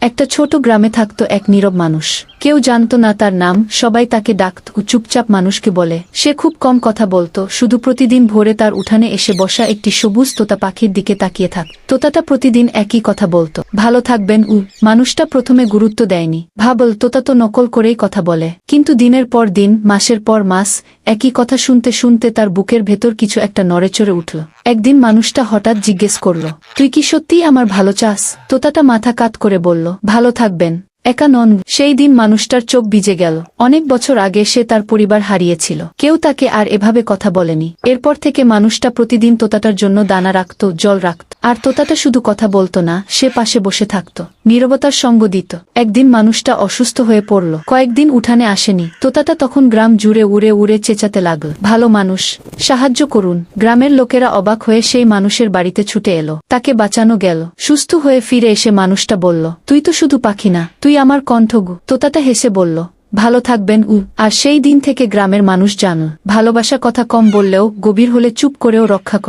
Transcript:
একটা ছোট গ্রামে থাকত এক নীরব মানুষ। কেউ জানত না তার নাম, সবাই তাকে ডাকত চুপচাপ মানুষকে বলে। সে খুব কম কথা বলতো, শুধু প্রতিদিন ভোরে তার উঠানে এসে বসা একটি সবুজ তোতা পাখির দিকে তাকিয়ে থাক। তোতাটা প্রতিদিন একই কথা বলতো, ভালো থাকবেন। মানুষটা প্রথমে গুরুত্ব দেয়নি, ভাবল তোতা তো নকল করেই কথা বলে। কিন্তু দিনের পর দিন, মাসের পর মাস, একই কথা শুনতে শুনতে তার বুকের ভেতর কিছু একটা নড়েচড়ে উঠল। একদিন মানুষটা হঠাৎ জিজ্ঞেস করল, তুই কি সত্যিই আমার ভালো চাস? তোতাটা মাথা কাত করে বলল, ভালো থাকবেন, একা নন। সেই দিন মানুষটার চোখ ভিজে গেল। অনেক বছর আগে সে তার পরিবার হারিয়েছিল, কেউ তাকে আর এভাবে কথা বলেনি। এরপর থেকে মানুষটা প্রতিদিন তোতাটার জন্য দানা রাখত, জল রাখত। আর তোতাটা শুধু কথা বলতো না, সে পাশে বসে থাকত, নীরবতার সঙ্গ দিত। একদিন মানুষটা অসুস্থ হয়ে পড়ল, কয়েকদিন উঠানে আসেনি। তোতাটা তখন গ্রাম জুড়ে উড়ে উড়ে চেঁচাতে লাগল, ভালো মানুষ, সাহায্য করুন। গ্রামের লোকেরা অবাক হয়ে সেই মানুষের বাড়িতে ছুটে এলো, তাকে বাঁচানো গেল। সুস্থ হয়ে ফিরে এসে মানুষটা বলল, তুই তো শুধু পাখি না, তুই আমার কণ্ঠগু। তোতাটা হেসে বলল, ভালো থাকবেন। আর সেই দিন থেকে গ্রামের মানুষ জানল, ভালোবাসা কথা কম বললেও গভীর হলে চুপ করেও রক্ষা করে।